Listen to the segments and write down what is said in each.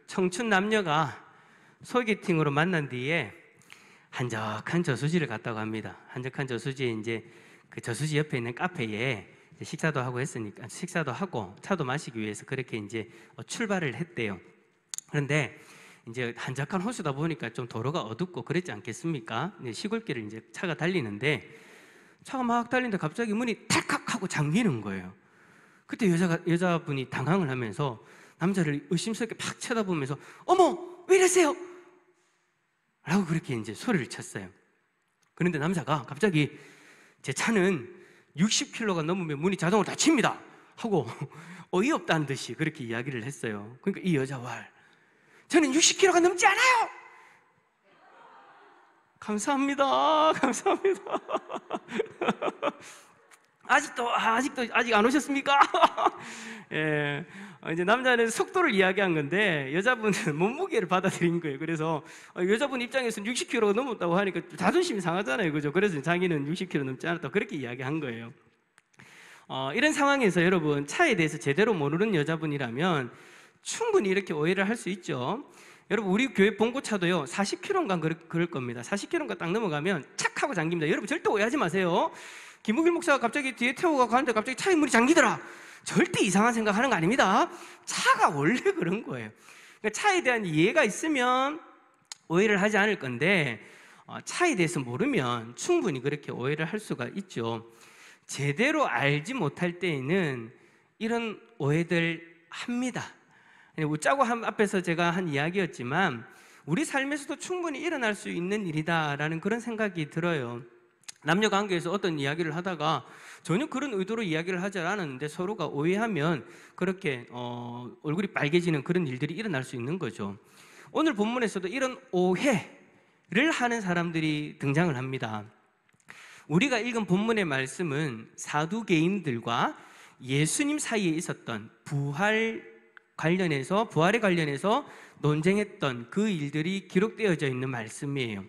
청춘 남녀가 소개팅으로 만난 뒤에 한적한 저수지를 갔다고 합니다. 한적한 저수지에 이제 그 저수지 옆에 있는 카페에 식사도 하고 했으니까 식사도 하고 차도 마시기 위해서 그렇게 이제 출발을 했대요. 그런데 이제 한적한 호수다 보니까 좀 도로가 어둡고 그랬지 않겠습니까? 시골길을 이제 차가 달리는데 차가 막 달리는데 갑자기 문이 탈칵 하고 잠기는 거예요. 그때 여자분이 당황을 하면서 남자를 의심스럽게 팍 쳐다보면서 어머 왜 이러세요? 라고 그렇게 이제 소리를 쳤어요. 그런데 남자가 갑자기 제 차는 60km가 넘으면 문이 자동으로 닫힙니다 하고 어이없다는 듯이 그렇게 이야기를 했어요. 그러니까 이 여자와 저는 60km가 넘지 않아요. 감사합니다. 감사합니다. 아직 안 오셨습니까? 예. 이제 남자는 속도를 이야기한 건데 여자분은 몸무게를 받아들인 거예요. 그래서 여자분 입장에서는 60km가 넘었다고 하니까 자존심이 상하잖아요. 그죠? 그래서 자기는 60km 넘지 않았다고 그렇게 이야기한 거예요. 이런 상황에서 여러분 차에 대해서 제대로 모르는 여자분이라면 충분히 이렇게 오해를 할 수 있죠. 여러분 우리 교회 봉고차도요 40km인가 그럴 겁니다. 40km인가 딱 넘어가면 착 하고 잠깁니다. 여러분 절대 오해하지 마세요. 김우길 목사가 갑자기 뒤에 태우고 가는데 갑자기 차에 문이 잠기더라. 절대 이상한 생각하는 거 아닙니다. 차가 원래 그런 거예요. 그러니까 차에 대한 이해가 있으면 오해를 하지 않을 건데 차에 대해서 모르면 충분히 그렇게 오해를 할 수가 있죠. 제대로 알지 못할 때에는 이런 오해들 합니다. 웃자고 앞에서 제가 한 이야기였지만 우리 삶에서도 충분히 일어날 수 있는 일이다라는 그런 생각이 들어요. 남녀 관계에서 어떤 이야기를 하다가 전혀 그런 의도로 이야기를 하지 않았는데 서로가 오해하면 그렇게 얼굴이 빨개지는 그런 일들이 일어날 수 있는 거죠. 오늘 본문에서도 이런 오해를 하는 사람들이 등장을 합니다. 우리가 읽은 본문의 말씀은 사두개인들과 예수님 사이에 있었던 부활에 관련해서 논쟁했던 그 일들이 기록되어져 있는 말씀이에요.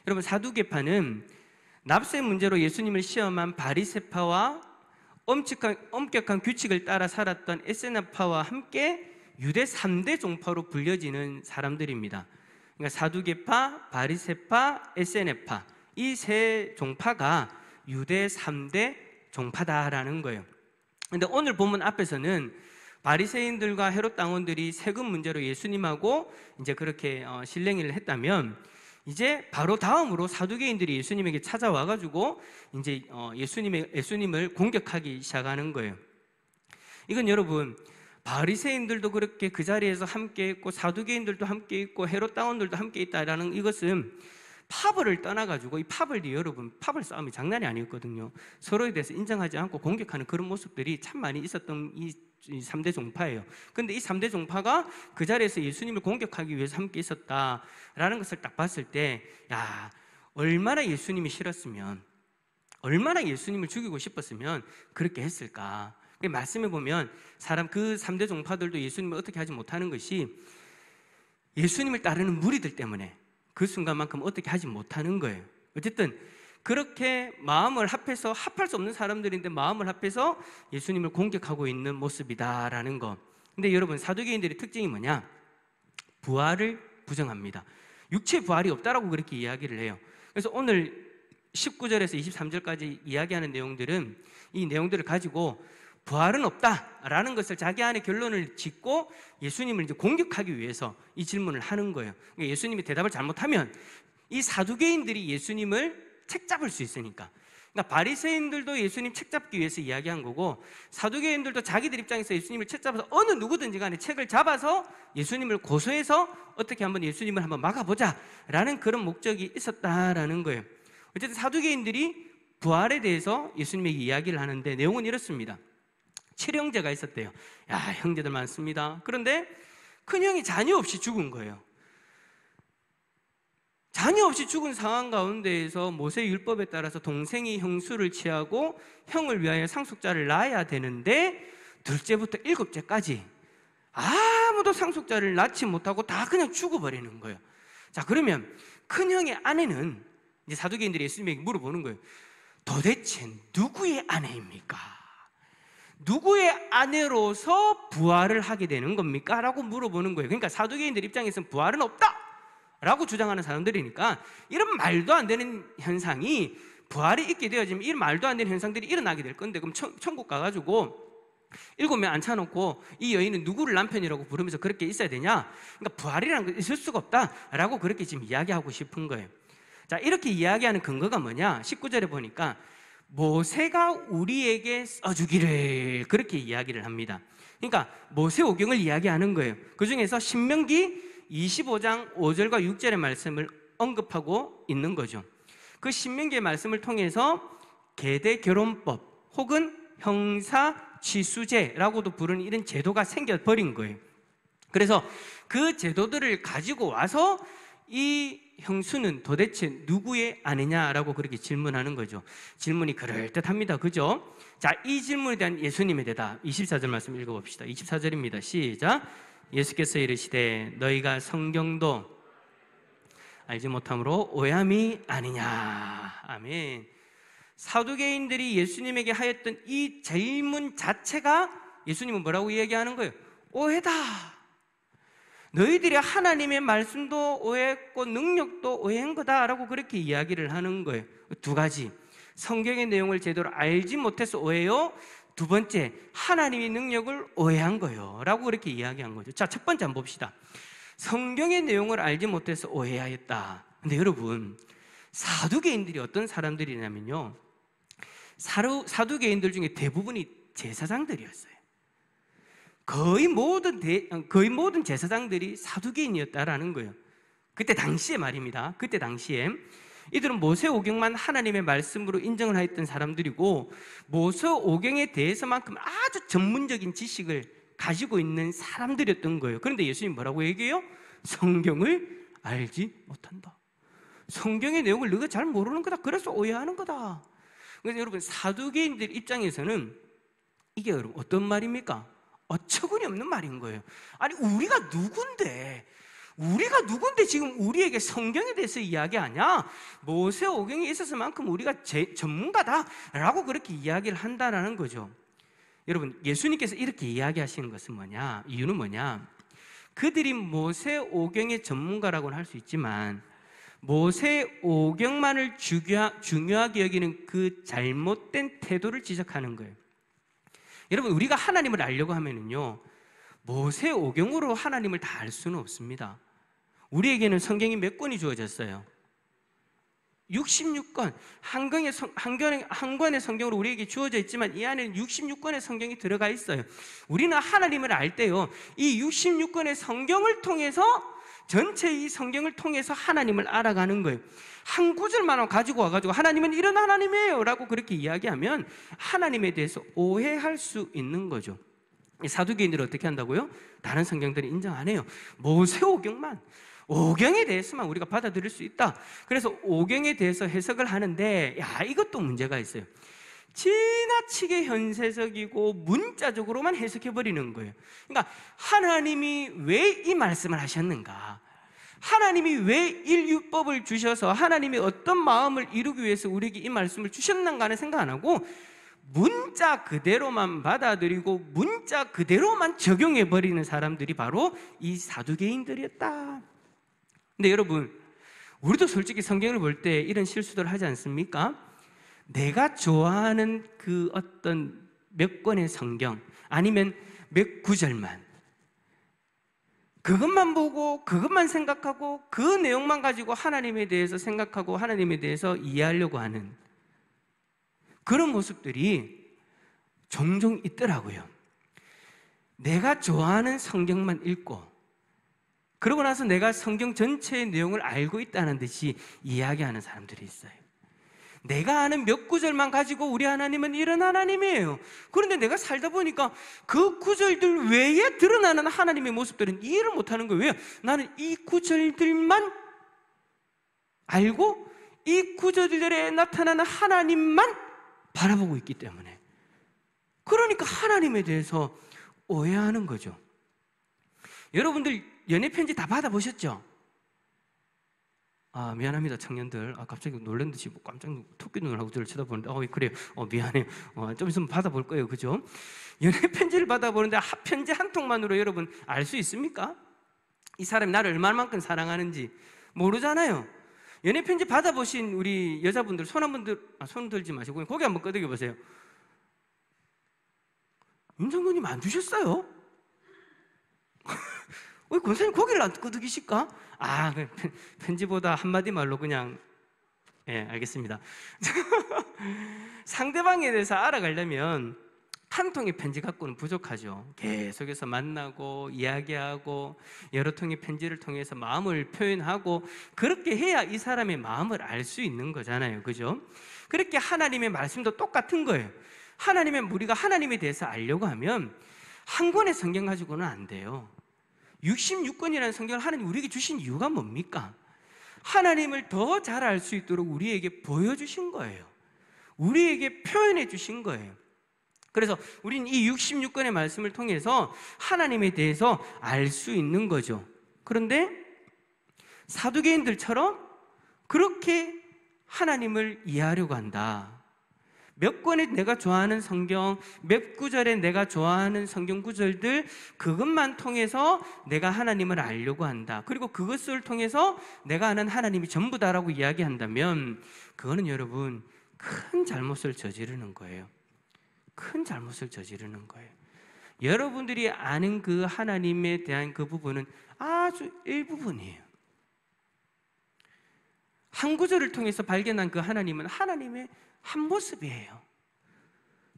여러분 사두개파는 납세 문제로 예수님을 시험한 바리새파와 엄격한 규칙을 따라 살았던 에세나파와 함께 유대 3대 종파로 불려지는 사람들입니다. 그러니까 사두개파, 바리새파, 에세네파 이 세 종파가 유대 3대 종파다라는 거예요. 그런데 오늘 본문 앞에서는 바리새인들과 헤롯 당원들이 세금 문제로 예수님하고 이제 그렇게 실랭이를 했다면 이제 바로 다음으로 사두개인들이 예수님에게 찾아와가지고 이제 예수님을 공격하기 시작하는 거예요. 이건 여러분 바리새인들도 그렇게 그 자리에서 함께 있고 사두개인들도 함께 있고 헤롯 당원들도 함께 있다라는 이것은 파벌을 떠나가지고 이 파벌이 여러분 파벌 싸움이 장난이 아니었거든요. 서로에 대해서 인정하지 않고 공격하는 그런 모습들이 참 많이 있었던 이 3대 종파예요. 그런데 이 3대 종파가 그 자리에서 예수님을 공격하기 위해서 함께 있었다라는 것을 딱 봤을 때 야, 얼마나 예수님이 싫었으면 얼마나 예수님을 죽이고 싶었으면 그렇게 했을까. 말씀해 보면 그 3대 종파들도 예수님을 어떻게 하지 못하는 것이 예수님을 따르는 무리들 때문에 그 순간만큼 어떻게 하지 못하는 거예요. 어쨌든 그렇게 마음을 합해서 합할 수 없는 사람들인데 마음을 합해서 예수님을 공격하고 있는 모습이다라는 거. 근데 여러분 사두개인들의 특징이 뭐냐? 부활을 부정합니다. 육체 부활이 없다라고 그렇게 이야기를 해요. 그래서 오늘 19절에서 23절까지 이야기하는 내용들은 이 내용들을 가지고 부활은 없다라는 것을 자기 안에 결론을 짓고 예수님을 이제 공격하기 위해서 이 질문을 하는 거예요. 그러니까 예수님이 대답을 잘못하면 이 사두개인들이 예수님을 책잡을 수 있으니까. 그러니까 바리새인들도 예수님 책잡기 위해서 이야기한 거고 사두개인들도 자기들 입장에서 예수님을 책잡아서 어느 누구든지 간에 책을 잡아서 예수님을 고소해서 어떻게 한번 예수님을 한번 막아보자 라는 그런 목적이 있었다라는 거예요. 어쨌든 사두개인들이 부활에 대해서 예수님에게 이야기를 하는데 내용은 이렇습니다. 7형제가 있었대요. 야, 형제들 많습니다. 그런데 큰형이 자녀 없이 죽은 거예요. 자녀 없이 죽은 상황 가운데에서 모세 율법에 따라서 동생이 형수를 취하고 형을 위하여 상속자를 낳아야 되는데 둘째부터 일곱째까지 아무도 상속자를 낳지 못하고 다 그냥 죽어버리는 거예요. 자, 그러면 큰형의 아내는 이제 사두개인들이 예수님에게 물어보는 거예요. 도대체 누구의 아내입니까? 누구의 아내로서 부활을 하게 되는 겁니까? 라고 물어보는 거예요. 그러니까 사두개인들 입장에서는 부활은 없다! 라고 주장하는 사람들이니까 이런 말도 안 되는 현상이 부활이 있게 되어지면 이런 말도 안 되는 현상들이 일어나게 될 건데, 그럼 천국 가가지고 7명 앉혀놓고 이 여인은 누구를 남편이라고 부르면서 그렇게 있어야 되냐? 그러니까 부활이라는 건 있을 수가 없다라고 그렇게 지금 이야기하고 싶은 거예요. 자, 이렇게 이야기하는 근거가 뭐냐? 19절에 보니까 모세가 우리에게 써주기를, 그렇게 이야기를 합니다. 그러니까 모세오경을 이야기하는 거예요. 그 중에서 신명기 25장 5절과 6절의 말씀을 언급하고 있는 거죠. 그 신명기의 말씀을 통해서 계대결혼법 혹은 형사취수제라고도 부르는 이런 제도가 생겨버린 거예요. 그래서 그 제도들을 가지고 와서 이 형수는 도대체 누구의 아내냐라고 그렇게 질문하는 거죠. 질문이 그럴듯합니다. 그죠? 자, 이 질문에 대한 예수님의 대답 24절 말씀 읽어봅시다. 24절입니다. 시작. 예수께서 이르시되 너희가 성경도 알지 못함으로 오해함이 아니냐. 아멘. 사두개인들이 예수님에게 하였던 이 질문 자체가 예수님은 뭐라고 이야기하는 거예요? 오해다. 너희들이 하나님의 말씀도 오해했고 능력도 오해한 거다라고 그렇게 이야기를 하는 거예요. 두 가지. 성경의 내용을 제대로 알지 못해서 오해요. 두 번째, 하나님의 능력을 오해한 거예요 라고 그렇게 이야기한 거죠. 자, 첫 번째 한번 봅시다. 성경의 내용을 알지 못해서 오해하였다. 근데 여러분, 사두개인들이 어떤 사람들이냐면요, 사두개인들 중에 대부분이 제사장들이었어요. 거의 모든 제사장들이 사두개인이었다라는 거예요. 그때 당시에 말입니다. 그때 당시에 이들은 모세오경만 하나님의 말씀으로 인정을 하였던 사람들이고, 모세오경에 대해서만큼 아주 전문적인 지식을 가지고 있는 사람들이었던 거예요. 그런데 예수님 뭐라고 얘기해요? 성경을 알지 못한다. 성경의 내용을 너가 잘 모르는 거다. 그래서 오해하는 거다. 그래서 여러분, 사두개인들 입장에서는 이게 여러분 어떤 말입니까? 어처구니 없는 말인 거예요. 아니, 우리가 누군데 지금 우리에게 성경에 대해서 이야기하냐? 모세오경에 있어서만큼 우리가 전문가다라고 그렇게 이야기를 한다라는 거죠. 여러분, 예수님께서 이렇게 이야기하시는 것은 뭐냐? 이유는 뭐냐? 그들이 모세오경의 전문가라고는 할 수 있지만 모세오경만을 중요하게 여기는 그 잘못된 태도를 지적하는 거예요. 여러분, 우리가 하나님을 알려고 하면은요, 모세오경으로 하나님을 다 알 수는 없습니다. 우리에게는 성경이 몇 권이 주어졌어요? 66권. 한 권의 성경으로 우리에게 주어져 있지만 이 안에는 66권의 성경이 들어가 있어요. 우리는 하나님을 알 때요, 이 66권의 성경을 통해서, 전체 이 성경을 통해서 하나님을 알아가는 거예요. 한 구절만 가지고 와가지고 하나님은 이런 하나님이에요 라고 그렇게 이야기하면 하나님에 대해서 오해할 수 있는 거죠. 사두개인들은 어떻게 한다고요? 다른 성경들은 인정 안 해요. 모세오경만, 오경에 대해서만 우리가 받아들일 수 있다. 그래서 오경에 대해서 해석을 하는데, 이것도 문제가 있어요. 지나치게 현세적이고 문자적으로만 해석해버리는 거예요. 그러니까 하나님이 왜 이 말씀을 하셨는가, 하나님이 왜 인류법을 주셔서 하나님이 어떤 마음을 이루기 위해서 우리에게 이 말씀을 주셨는가 하는 생각 안 하고 문자 그대로만 받아들이고 문자 그대로만 적용해버리는 사람들이 바로 이 사두개인들이었다. 근데 여러분, 우리도 솔직히 성경을 볼 때 이런 실수들을 하지 않습니까? 내가 좋아하는 그 어떤 몇 권의 성경, 아니면 몇 구절만, 그것만 보고 그것만 생각하고 그 내용만 가지고 하나님에 대해서 생각하고 하나님에 대해서 이해하려고 하는 그런 모습들이 종종 있더라고요. 내가 좋아하는 성경만 읽고 그러고 나서 내가 성경 전체의 내용을 알고 있다는 듯이 이야기하는 사람들이 있어요. 내가 아는 몇 구절만 가지고 우리 하나님은 이런 하나님이에요. 그런데 내가 살다 보니까 그 구절들 외에 드러나는 하나님의 모습들은 이해를 못하는 거예요. 왜요? 나는 이 구절들만 알고 이 구절들에 나타나는 하나님만 바라보고 있기 때문에, 그러니까 하나님에 대해서 오해하는 거죠. 여러분들 연애 편지 다 받아보셨죠? 미안합니다, 청년들. 갑자기 놀란 듯이 뭐 깜짝 토끼 눈을 하고 저를 쳐다보는데, 그래요. 미안해요. 좀 있으면 받아볼 거예요. 그죠? 연애 편지를 받아보는데 편지 한 통만으로 여러분 알 수 있습니까? 이 사람이 나를 얼마만큼 사랑하는지 모르잖아요. 연애 편지 받아보신 우리 여자분들 손 들지 마시고 고개 한번 끄덕여 보세요. 윤정근님 안 주셨어요? 왜 권사님 고개를 안 끄덕이실까? 편지보다 한마디 말로 그냥 알겠습니다. 상대방에 대해서 알아가려면 한 통의 편지 갖고는 부족하죠. 계속해서 만나고 이야기하고 여러 통의 편지를 통해서 마음을 표현하고 그렇게 해야 이 사람의 마음을 알 수 있는 거잖아요. 그죠? 그렇게 하나님의 말씀도 똑같은 거예요. 우리가 하나님에 대해서 알려고 하면 한 권의 성경 가지고는 안 돼요. 66권이라는 성경을 하나님 우리에게 주신 이유가 뭡니까? 하나님을 더 잘 알 수 있도록 우리에게 보여주신 거예요. 우리에게 표현해 주신 거예요. 그래서 우리는 이 66권의 말씀을 통해서 하나님에 대해서 알 수 있는 거죠. 그런데 사두개인들처럼 그렇게 하나님을 이해하려고 한다. 몇 권의 내가 좋아하는 성경, 몇 구절의 내가 좋아하는 성경 구절들 그것만 통해서 내가 하나님을 알려고 한다. 그리고 그것을 통해서 내가 아는 하나님이 전부다라고 이야기한다면 그거는 여러분 큰 잘못을 저지르는 거예요. 큰 잘못을 저지르는 거예요. 여러분들이 아는 그 하나님에 대한 그 부분은 아주 일부분이에요. 한 구절을 통해서 발견한 그 하나님은 하나님의 한 모습이에요.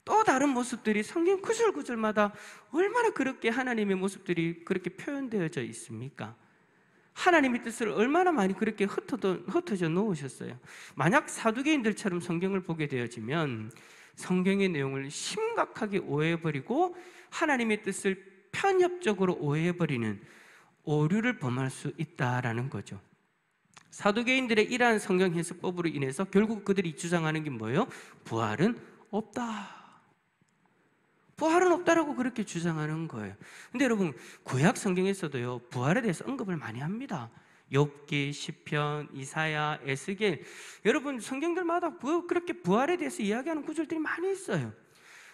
또 다른 모습들이 성경 구절구절마다 얼마나 그렇게 하나님의 모습들이 그렇게 표현되어져 있습니까? 하나님의 뜻을 얼마나 많이 그렇게 흩어져 놓으셨어요. 만약 사두개인들처럼 성경을 보게 되어지면 성경의 내용을 심각하게 오해해버리고 하나님의 뜻을 편협적으로 오해해버리는 오류를 범할 수 있다라는 거죠. 사두개인들의 이러한 성경 해석법으로 인해서 결국 그들이 주장하는 게 뭐예요? 부활은 없다. 부활은 없다라고 그렇게 주장하는 거예요. 근데 여러분 구약 성경에서도요 부활에 대해서 언급을 많이 합니다. 욥기, 시편, 이사야, 에스겔 여러분 성경들마다 그렇게 부활에 대해서 이야기하는 구절들이 많이 있어요.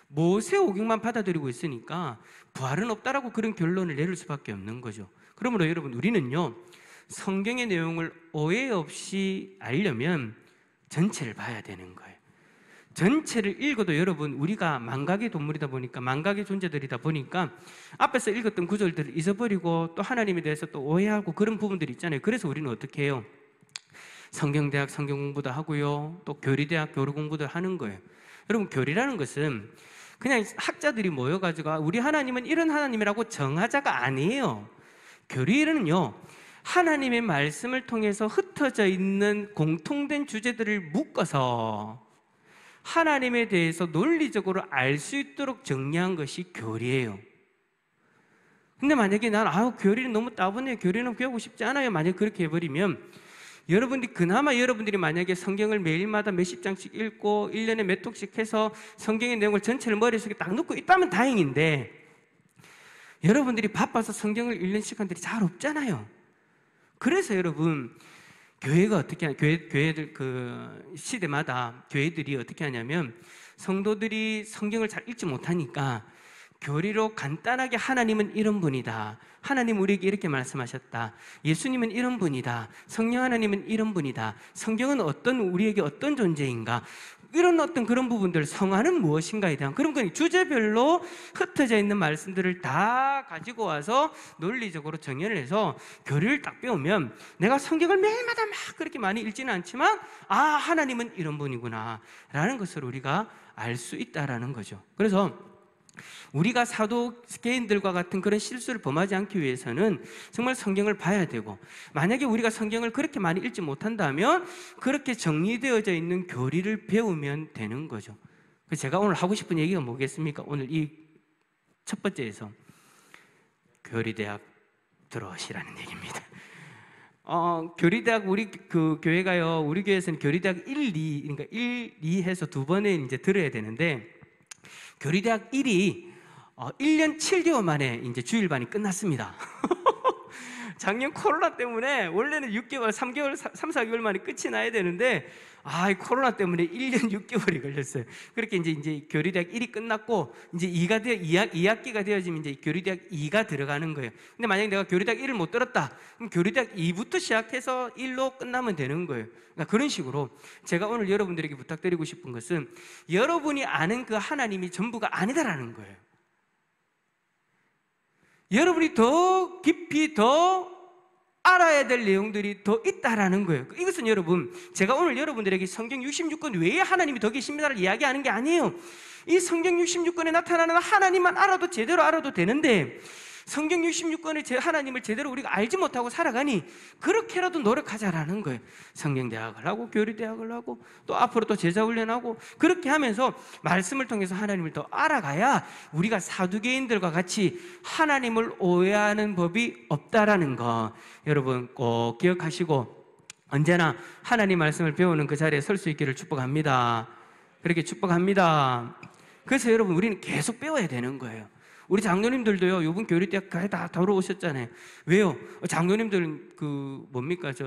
모세 오경만 받아들이고 있으니까 부활은 없다라고 그런 결론을 내릴 수밖에 없는 거죠. 그러므로 여러분 우리는요 성경의 내용을 오해 없이 알려면 전체를 봐야 되는 거예요. 전체를 읽어도 여러분 우리가 망각의 동물이다 보니까 망각의 존재들이다 보니까 앞에서 읽었던 구절들을 잊어버리고 또 하나님에 대해서 또 오해하고 그런 부분들이 있잖아요. 그래서 우리는 어떻게 해요? 성경대학 성경 공부도 하고요 또 교리대학 교리 공부도 하는 거예요. 여러분 교리라는 것은 그냥 학자들이 모여가지고 우리 하나님은 이런 하나님이라고 정하자가 아니에요. 교리는요 하나님의 말씀을 통해서 흩어져 있는 공통된 주제들을 묶어서 하나님에 대해서 논리적으로 알 수 있도록 정리한 것이 교리예요. 근데 만약에 교리는 너무 따분해요, 교리는 배우고 싶지 않아요, 만약 그렇게 해버리면 여러분들이 만약에 성경을 매일마다 몇십 장씩 읽고 1년에 몇 통씩 해서 성경의 내용을 전체를 머릿속에 딱 넣고 있다면 다행인데 여러분들이 바빠서 성경을 읽는 시간들이 잘 없잖아요. 그래서 여러분 교회가 어떻게 교회들 그 시대마다 교회들이 어떻게 하냐면 성도들이 성경을 잘 읽지 못하니까 교리로 간단하게 하나님은 이런 분이다, 하나님 우리에게 이렇게 말씀하셨다, 예수님은 이런 분이다, 성령 하나님은 이런 분이다, 성경은 우리에게 어떤 존재인가, 이런 어떤 그런 부분들, 성화는 무엇인가에 대한 그런 건 주제별로 흩어져 있는 말씀들을 다 가지고 와서 논리적으로 정연을 해서 교리를 딱 배우면 내가 성경을 매일마다 막 그렇게 많이 읽지는 않지만 하나님은 이런 분이구나 라는 것을 우리가 알 수 있다라는 거죠. 그래서 우리가 사도개인들과 같은 그런 실수를 범하지 않기 위해서는 정말 성경을 봐야 되고, 만약에 우리가 성경을 그렇게 많이 읽지 못한다면 그렇게 정리되어져 있는 교리를 배우면 되는 거죠. 그래서 제가 오늘 하고 싶은 얘기가 뭐겠습니까? 오늘 이 첫 번째에서 교리대학 들어오시라는 얘기입니다. 교리대학 우리 그 교회가요, 우리 교회에서는 교리대학 1, 2 그러니까 1, 2 해서 두 번에 이제 들어야 되는데 교리대학 1이 1년 7개월 만에 이제 주일반이 끝났습니다. 작년 코로나 때문에 원래는 6개월, 3개월, 3, 4개월 만에 끝이 나야 되는데 이 코로나 때문에 1년 6개월이 걸렸어요. 그렇게 이제 교리대학 1이 끝났고 이제 2학기가 되어지면 이제 교리대학 2가 들어가는 거예요. 근데 만약에 내가 교리대학 1을 못 들었다, 그럼 교리대학 2부터 시작해서 1로 끝나면 되는 거예요. 그러니까 그런 식으로 제가 오늘 여러분들에게 부탁드리고 싶은 것은 여러분이 아는 그 하나님이 전부가 아니다라는 거예요. 여러분이 더 깊이 더 알아야 될 내용들이 더 있다라는 거예요. 이것은 여러분, 제가 오늘 여러분들에게 성경 66권 외에 하나님이 더 계십니다를 이야기하는 게 아니에요. 이 성경 66권에 나타나는 하나님만 알아도 제대로 알아도 되는데, 성경 66권의 하나님을 제대로 우리가 알지 못하고 살아가니 그렇게라도 노력하자라는 거예요. 성경대학을 하고 교리대학을 하고 또 앞으로 또 제자훈련하고 그렇게 하면서 말씀을 통해서 하나님을 더 알아가야 우리가 사두개인들과 같이 하나님을 오해하는 법이 없다라는 거 여러분 꼭 기억하시고 언제나 하나님 말씀을 배우는 그 자리에 설 수 있기를 축복합니다. 그렇게 축복합니다. 그래서 여러분 우리는 계속 배워야 되는 거예요. 우리 장로님들도요, 요번 교리대학 다 돌아오셨잖아요. 왜요? 장로님들은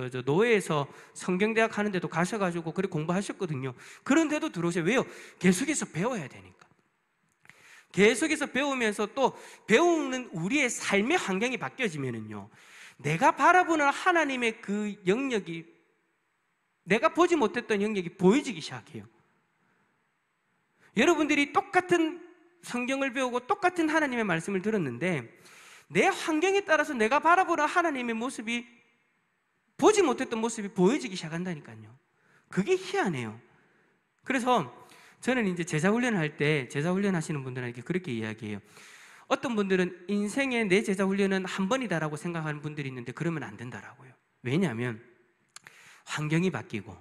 저 노예에서 성경대학 하는데도 가셔가지고 그렇게 공부하셨거든요. 그런데도 들어오세요. 왜요? 계속해서 배워야 되니까. 계속해서 배우면서 또 배우는 우리의 삶의 환경이 바뀌어지면은요, 내가 바라보는 하나님의 그 영역이, 내가 보지 못했던 영역이 보여지기 시작해요. 여러분들이 똑같은 성경을 배우고 똑같은 하나님의 말씀을 들었는데 내 환경에 따라서 내가 바라보는 하나님의 모습이, 보지 못했던 모습이 보여지기 시작한다니까요. 그게 희한해요. 그래서 저는 이제 제자훈련을 할 때, 제자훈련 하시는 분들에게 그렇게 이야기해요. 어떤 분들은 인생에 내 제자훈련은 한 번이다라고 생각하는 분들이 있는데 그러면 안 된다라고요. 왜냐하면 환경이 바뀌고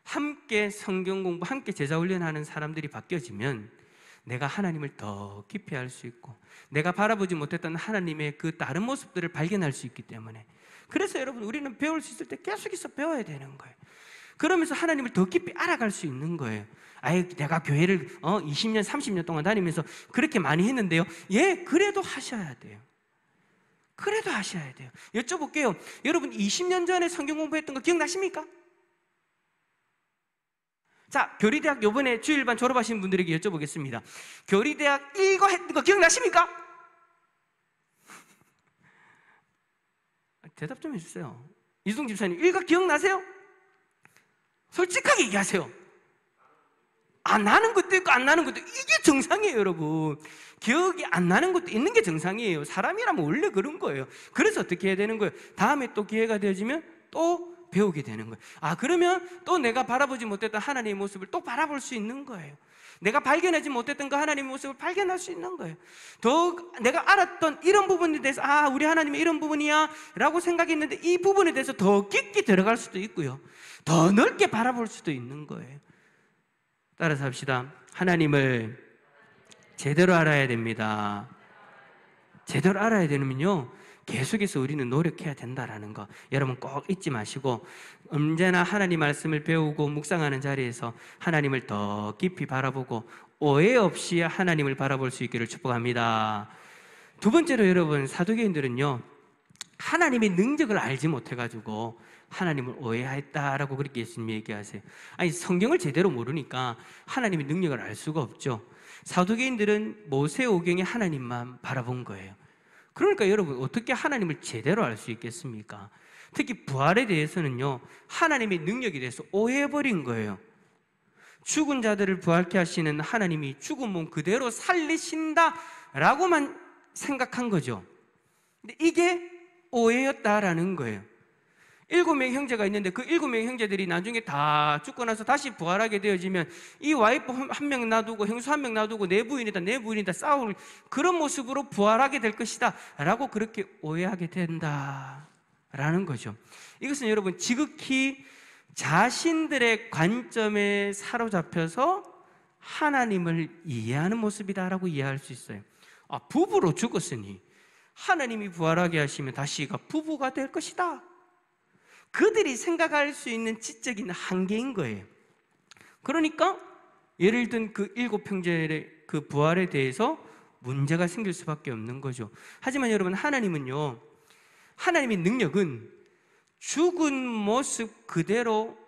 함께 성경 공부, 함께 제자훈련하는 사람들이 바뀌어지면 내가 하나님을 더 깊이 알 수 있고 내가 바라보지 못했던 하나님의 그 다른 모습들을 발견할 수 있기 때문에, 그래서 여러분 우리는 배울 수 있을 때 계속해서 배워야 되는 거예요. 그러면서 하나님을 더 깊이 알아갈 수 있는 거예요. 내가 교회를 20년, 30년 동안 다니면서 그렇게 많이 했는데요. 예, 그래도 하셔야 돼요. 그래도 하셔야 돼요. 여쭤볼게요. 여러분 20년 전에 성경 공부했던 거 기억나십니까? 자, 교리대학 요번에 주일반 졸업하신 분들에게 여쭤보겠습니다. 교리대학 이거 했던 거 기억나십니까? 대답 좀 해주세요. 이수동 집사님, 이거 기억나세요? 솔직하게 얘기하세요. 안 나는 것도 있고 안 나는 것도, 이게 정상이에요. 여러분, 기억이 안 나는 것도 있는 게 정상이에요. 사람이라면 원래 그런 거예요. 그래서 어떻게 해야 되는 거예요? 다음에 또 기회가 되어지면 또 배우게 되는 거예요. 그러면 또 내가 바라보지 못했던 하나님의 모습을 또 바라볼 수 있는 거예요. 내가 발견하지 못했던 그 하나님의 모습을 발견할 수 있는 거예요. 더 내가 알았던 이런 부분에 대해서 우리 하나님의 이런 부분이야 라고 생각했는데 이 부분에 대해서 더 깊게 들어갈 수도 있고요, 더 넓게 바라볼 수도 있는 거예요. 따라서 합시다. 하나님을 제대로 알아야 됩니다. 제대로 알아야 되면요, 계속해서 우리는 노력해야 된다라는 거 여러분 꼭 잊지 마시고, 언제나 하나님 말씀을 배우고 묵상하는 자리에서 하나님을 더 깊이 바라보고 오해 없이 하나님을 바라볼 수 있기를 축복합니다. 두 번째로 여러분, 사두개인들은요, 하나님의 능력을 알지 못해가지고 하나님을 오해했다라고 그렇게 예수님이 얘기하세요. 성경을 제대로 모르니까 하나님의 능력을 알 수가 없죠. 사두개인들은 모세오경의 하나님만 바라본 거예요. 그러니까 여러분 어떻게 하나님을 제대로 알 수 있겠습니까? 특히 부활에 대해서는요, 하나님의 능력에 대해서 오해해버린 거예요. 죽은 자들을 부활케 하시는 하나님이 죽은 몸 그대로 살리신다라고만 생각한 거죠. 근데 이게 오해였다라는 거예요. 7명의 형제가 있는데 그 7명의 형제들이 나중에 다 죽고 나서 다시 부활하게 되어지면 이 와이프 한 명 놔두고 형수 한 명 놔두고 내 부인이다 싸울 그런 모습으로 부활하게 될 것이다 라고 그렇게 오해하게 된다라는 거죠. 이것은 여러분 지극히 자신들의 관점에 사로잡혀서 하나님을 이해하는 모습이다라고 이해할 수 있어요. 부부로 죽었으니 하나님이 부활하게 하시면 다시가 부부가 될 것이다, 그들이 생각할 수 있는 지적인 한계인 거예요. 그러니까 예를 든 그 7형제의 그 부활에 대해서 문제가 생길 수밖에 없는 거죠. 하지만 여러분, 하나님은요, 하나님의 능력은 죽은 모습 그대로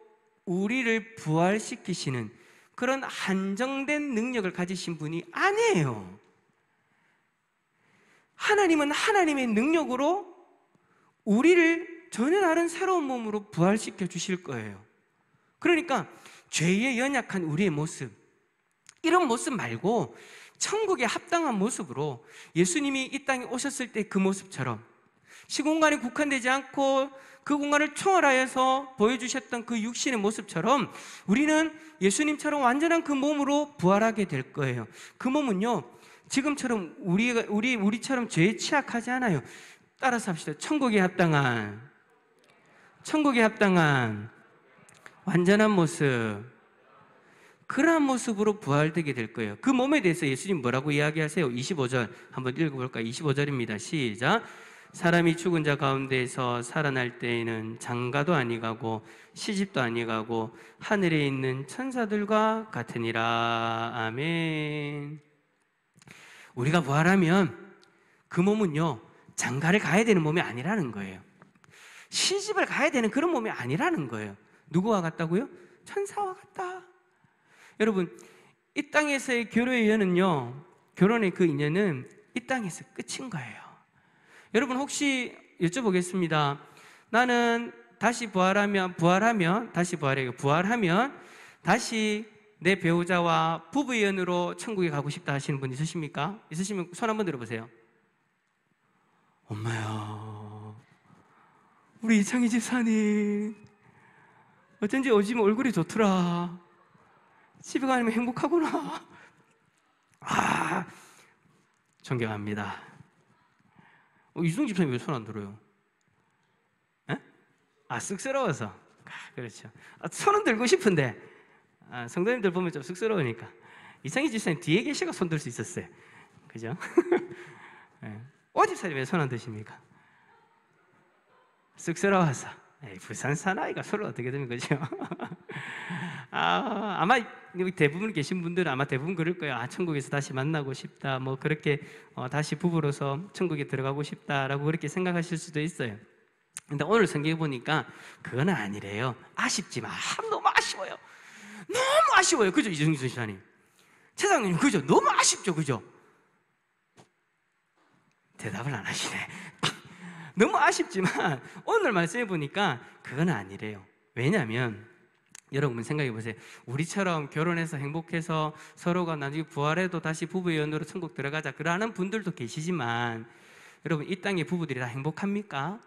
우리를 부활시키시는 그런 한정된 능력을 가지신 분이 아니에요. 하나님은 하나님의 능력으로 우리를 전혀 다른 새로운 몸으로 부활시켜 주실 거예요. 그러니까 죄에 연약한 우리의 모습, 이런 모습 말고 천국에 합당한 모습으로 예수님이 이 땅에 오셨을 때 그 모습처럼 시공간에 국한되지 않고 그 공간을 초월하여서 보여주셨던 그 육신의 모습처럼 우리는 예수님처럼 완전한 그 몸으로 부활하게 될 거예요. 그 몸은요, 지금처럼 우리처럼 죄에 취약하지 않아요. 따라서 합시다. 천국에 합당한 완전한 모습, 그러한 모습으로 부활되게 될 거예요. 그 몸에 대해서 예수님 뭐라고 이야기하세요? 25절 한번 읽어볼까요? 25절입니다. 시작. 사람이 죽은 자 가운데에서 살아날 때에는 장가도 아니가고 시집도 아니가고 하늘에 있는 천사들과 같으니라. 아멘. 우리가 부활하면 그 몸은요, 장가를 가야 되는 몸이 아니라는 거예요. 시집을 가야 되는 그런 몸이 아니라는 거예요. 누구와 같다고요? 천사와 같다. 여러분, 이 땅에서의 결혼의 인연은요, 결혼의 그 인연은 이 땅에서 끝인 거예요. 여러분, 혹시 여쭤보겠습니다. 나는 다시 부활하면 다시 내 배우자와 부부의 연으로 천국에 가고 싶다 하시는 분 있으십니까? 있으시면 손 한번 들어보세요. 엄마야, 우리 이창희 집사님 어쩐지 요즘 얼굴이 좋더라. 집에 가면 행복하구나. 아, 존경합니다. 이승 집사님 왜 손 안 들어요? 에? 쑥스러워서. 그렇죠. 손은 들고 싶은데 성도님들 보면 좀 쑥스러우니까. 이창희 집사님 뒤에 계시가 손 들 수 있었어요. 그죠? 네. 오 집사님 왜 손 안 드십니까? 쑥스러워서. 부산 사나이가 서로 어떻게 되면 그죠? 아마 여기 대부분 계신 분들은 아마 대부분 그럴 거예요. 천국에서 다시 만나고 싶다, 뭐 그렇게 다시 부부로서 천국에 들어가고 싶다라고 그렇게 생각하실 수도 있어요. 근데 오늘 성경에 보니까 그건 아니래요. 아쉽지만 너무 아쉬워요. 너무 아쉬워요. 그죠, 이정수 시사님? 최장님, 그죠? 너무 아쉽죠, 그죠? 대답을 안 하시네. 너무 아쉽지만 오늘 말씀해 보니까 그건 아니래요. 왜냐하면 여러분 생각해 보세요. 우리처럼 결혼해서 행복해서 서로가 나중에 부활해도 다시 부부의 연으로 천국 들어가자 그러는 분들도 계시지만, 여러분 이 땅의 부부들이 다 행복합니까?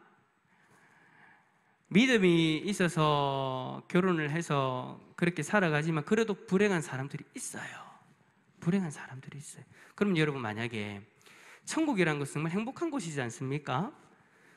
믿음이 있어서 결혼을 해서 그렇게 살아가지만 그래도 불행한 사람들이 있어요. 불행한 사람들이 있어요. 그럼 여러분, 만약에 천국이라는 것은 정말 행복한 곳이지 않습니까?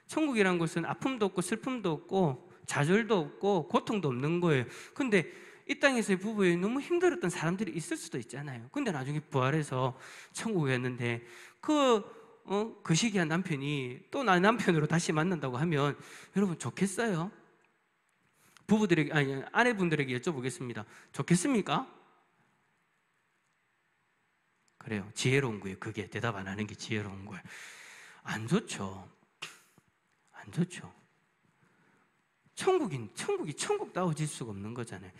천국이란 곳은 아픔도 없고 슬픔도 없고 좌절도 없고 고통도 없는 거예요. 근데 이 땅에서의 부부에 너무 힘들었던 사람들이 있을 수도 있잖아요. 근데 나중에 부활해서 천국에 갔는데 그 시기한 남편이 또 나 남편으로 다시 만난다고 하면 여러분 좋겠어요? 부부들에게, 아니 아내분들에게 여쭤보겠습니다. 좋겠습니까? 그래요. 지혜로운 거예요. 그게 대답 안 하는 게 지혜로운 거예요. 안 좋죠. 안 좋죠. 천국이 천국다워질 수가 없는 거잖아요.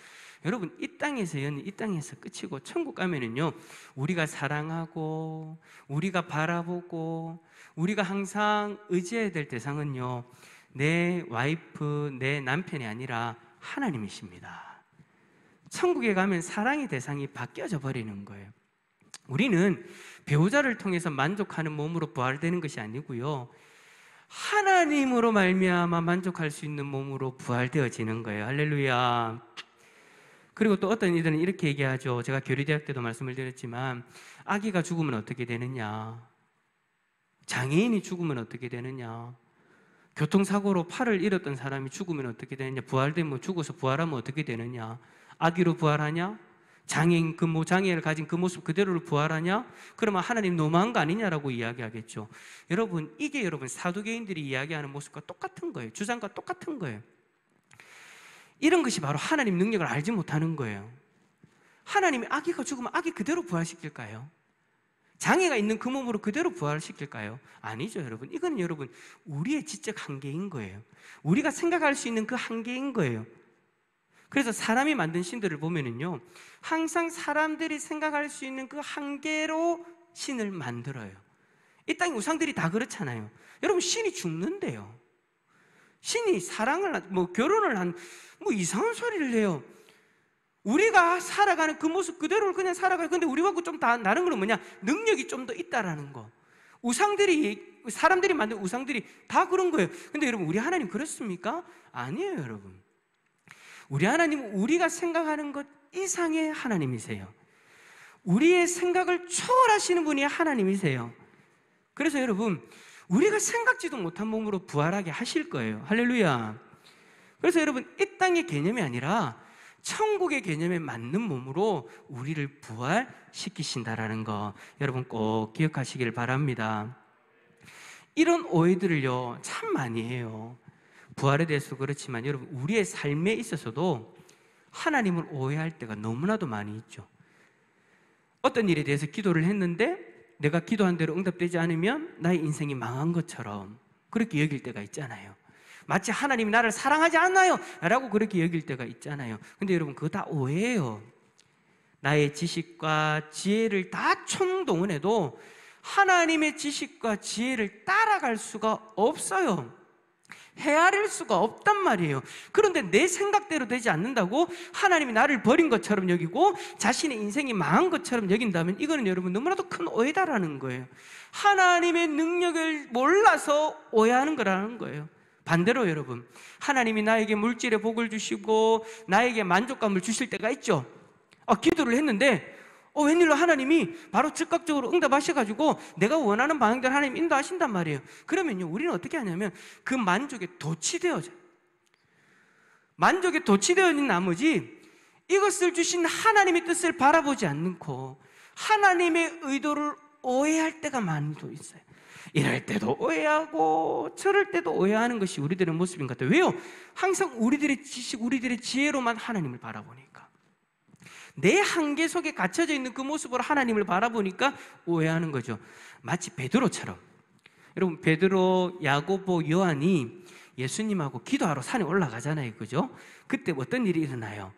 여러분, 이 땅에서 연이 이 땅에서 끝이고 천국 가면은요, 우리가 사랑하고 우리가 바라보고 우리가 항상 의지해야 될 대상은요, 내 와이프, 내 남편이 아니라 하나님이십니다. 천국에 가면 사랑의 대상이 바뀌어져 버리는 거예요. 우리는 배우자를 통해서 만족하는 몸으로 부활되는 것이 아니고요, 하나님으로 말미암아 만족할 수 있는 몸으로 부활되어지는 거예요. 할렐루야. 그리고 또 어떤 이들은 이렇게 얘기하죠. 제가 교리대학 때도 말씀을 드렸지만, 아기가 죽으면 어떻게 되느냐, 장애인이 죽으면 어떻게 되느냐, 교통사고로 팔을 잃었던 사람이 죽으면 어떻게 되느냐, 부활되면 죽어서 부활하면 어떻게 되느냐, 아기로 부활하냐, 장애인 장애를 가진 그 모습 그대로를 부활하냐? 그러면 하나님 너무한 거 아니냐라고 이야기하겠죠. 여러분, 이게 여러분 사두개인들이 이야기하는 모습과 똑같은 거예요. 주장과 똑같은 거예요. 이런 것이 바로 하나님 능력을 알지 못하는 거예요. 하나님이 아기가 죽으면 아기 그대로 부활시킬까요? 장애가 있는 그 몸으로 그대로 부활시킬까요? 아니죠, 여러분. 이거는 여러분 우리의 지적 한계인 거예요. 우리가 생각할 수 있는 그 한계인 거예요. 그래서 사람이 만든 신들을 보면은요, 항상 사람들이 생각할 수 있는 그 한계로 신을 만들어요. 이 땅의 우상들이 다 그렇잖아요. 여러분, 신이 죽는데요. 신이 사랑을, 결혼을 한, 이상한 소리를 해요. 우리가 살아가는 그 모습 그대로를 그냥 살아가요. 근데 우리하고 좀 다른 건 뭐냐? 능력이 좀 더 있다라는 거. 사람들이 만든 우상들이 다 그런 거예요. 근데 여러분, 우리 하나님 그렇습니까? 아니에요, 여러분. 우리 하나님은 우리가 생각하는 것 이상의 하나님이세요. 우리의 생각을 초월하시는 분이 하나님이세요. 그래서 여러분, 우리가 생각지도 못한 몸으로 부활하게 하실 거예요. 할렐루야. 그래서 여러분, 이 땅의 개념이 아니라 천국의 개념에 맞는 몸으로 우리를 부활시키신다라는 거 여러분 꼭 기억하시길 바랍니다. 이런 오해들을요 참 많이 해요. 부활에 대해서도 그렇지만 여러분 우리의 삶에 있어서도 하나님을 오해할 때가 너무나도 많이 있죠. 어떤 일에 대해서 기도를 했는데 내가 기도한 대로 응답되지 않으면 나의 인생이 망한 것처럼 그렇게 여길 때가 있잖아요. 마치 하나님이 나를 사랑하지 않나요? 라고 그렇게 여길 때가 있잖아요. 근데 여러분 그거 다 오해예요. 나의 지식과 지혜를 다 총동원해도 하나님의 지식과 지혜를 따라갈 수가 없어요. 헤아릴 수가 없단 말이에요. 그런데 내 생각대로 되지 않는다고 하나님이 나를 버린 것처럼 여기고 자신의 인생이 망한 것처럼 여긴다면 이거는 여러분 너무나도 큰 오해다라는 거예요. 하나님의 능력을 몰라서 오해하는 거라는 거예요. 반대로 여러분, 하나님이 나에게 물질의 복을 주시고 나에게 만족감을 주실 때가 있죠. 기도를 했는데 웬일로 하나님이 바로 즉각적으로 응답하셔가지고 내가 원하는 방향대로 하나님 인도하신단 말이에요. 그러면요 우리는 어떻게 하냐면 그 만족에 도취되어져요. 만족에 도취되어진 나머지 이것을 주신 하나님의 뜻을 바라보지 않고 하나님의 의도를 오해할 때가 많이 있어요. 이럴 때도 오해하고 저럴 때도 오해하는 것이 우리들의 모습인 것 같아요. 왜요? 항상 우리들의 지식, 우리들의 지혜로만 하나님을 바라보니까, 내 한계 속에 갇혀져 있는 그 모습으로 하나님을 바라보니까 오해하는 거죠. 마치 베드로처럼. 여러분 베드로, 야고보, 요한이 예수님하고 기도하러 산에 올라가잖아요. 그죠? 그때 어떤 일이 일어나요?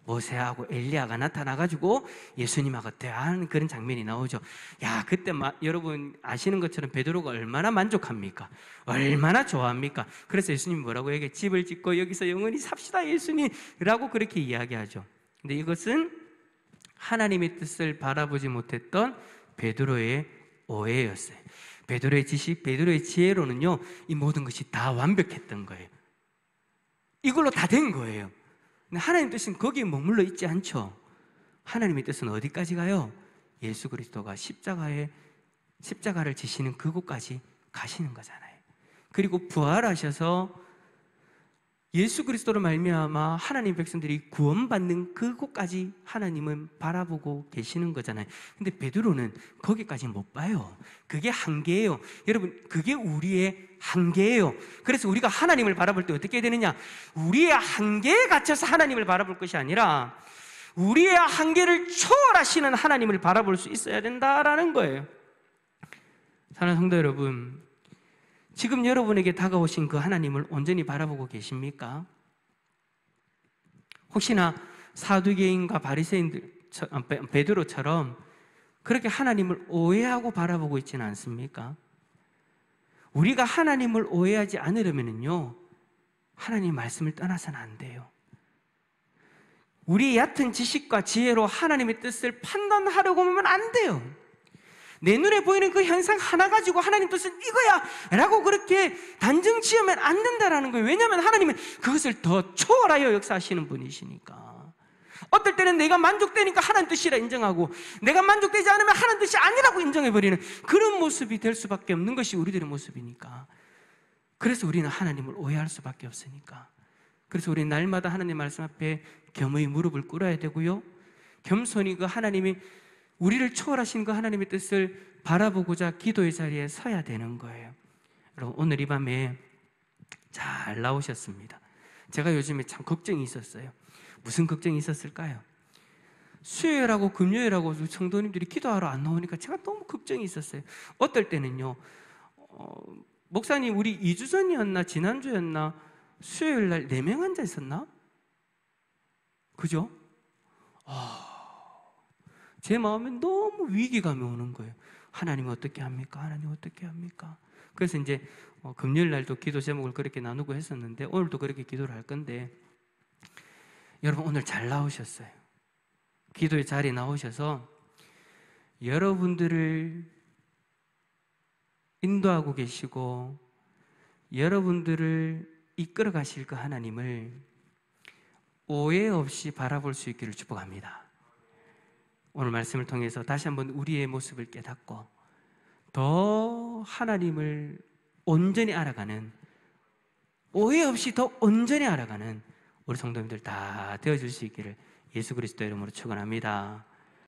모세하고 엘리야가 나타나가지고 예수님하고 대화하는 그런 장면이 나오죠. 야, 그때 여러분 아시는 것처럼 베드로가 얼마나 만족합니까? 얼마나 좋아합니까? 그래서 예수님이 뭐라고 얘기해? 집을 짓고 여기서 영원히 삽시다 예수님이라고 그렇게 이야기하죠. 근데 이것은 하나님의 뜻을 바라보지 못했던 베드로의 오해였어요. 베드로의 지식, 베드로의 지혜로는요 이 모든 것이 다 완벽했던 거예요. 이걸로 다 된 거예요. 하나님 뜻은 거기에 머물러 있지 않죠. 하나님의 뜻은 어디까지 가요? 예수 그리스도가 십자가를 지시는 그곳까지 가시는 거잖아요. 그리고 부활하셔서 예수 그리스도로 말미암아 하나님 백성들이 구원받는 그곳까지 하나님은 바라보고 계시는 거잖아요. 근데 베드로는 거기까지 못 봐요. 그게 한계예요. 여러분, 그게 우리의 한계예요. 그래서 우리가 하나님을 바라볼 때 어떻게 해야 되느냐? 우리의 한계에 갇혀서 하나님을 바라볼 것이 아니라 우리의 한계를 초월하시는 하나님을 바라볼 수 있어야 된다라는 거예요. 사랑하는 성도 여러분, 지금 여러분에게 다가오신 그 하나님을 온전히 바라보고 계십니까? 혹시나 사두개인과 바리새인들, 베드로처럼 그렇게 하나님을 오해하고 바라보고 있지는 않습니까? 우리가 하나님을 오해하지 않으려면요 하나님 말씀을 떠나서는 안 돼요. 우리의 얕은 지식과 지혜로 하나님의 뜻을 판단하려고 하면 안 돼요. 내 눈에 보이는 그 현상 하나 가지고 하나님 뜻은 이거야 라고 그렇게 단정 지으면 안 된다라는 거예요. 왜냐하면 하나님은 그것을 더 초월하여 역사하시는 분이시니까. 어떨 때는 내가 만족되니까 하나님 뜻이라 인정하고 내가 만족되지 않으면 하나님 뜻이 아니라고 인정해버리는 그런 모습이 될 수밖에 없는 것이 우리들의 모습이니까. 그래서 우리는 하나님을 오해할 수밖에 없으니까. 그래서 우리는 날마다 하나님 말씀 앞에 겸허히 무릎을 꿇어야 되고요, 겸손히 그 하나님이 우리를 초월하신 그 하나님의 뜻을 바라보고자 기도의 자리에 서야 되는 거예요. 여러분, 오늘 이 밤에 잘 나오셨습니다. 제가 요즘에 참 걱정이 있었어요. 무슨 걱정이 있었을까요? 수요일하고 금요일하고 성도님들이 기도하러 안 나오니까 제가 너무 걱정이 있었어요. 어떨 때는요, 목사님 우리 2주 전이었나 지난주였나 수요일 날 4명 앉아 있었나? 그죠? 제 마음에 너무 위기감이 오는 거예요. 하나님 어떻게 합니까? 하나님 어떻게 합니까? 그래서 이제 금요일 날도 기도 제목을 그렇게 나누고 했었는데 오늘도 그렇게 기도를 할 건데, 여러분 오늘 잘 나오셨어요. 기도의 자리에 나오셔서 여러분들을 인도하고 계시고 여러분들을 이끌어 가실 그 하나님을 오해 없이 바라볼 수 있기를 축복합니다. 오늘 말씀을 통해서 다시 한번 우리의 모습을 깨닫고 더 하나님을 온전히 알아가는, 오해 없이 더 온전히 알아가는 우리 성도님들 다 되어줄 수 있기를 예수 그리스도 이름으로 축원합니다.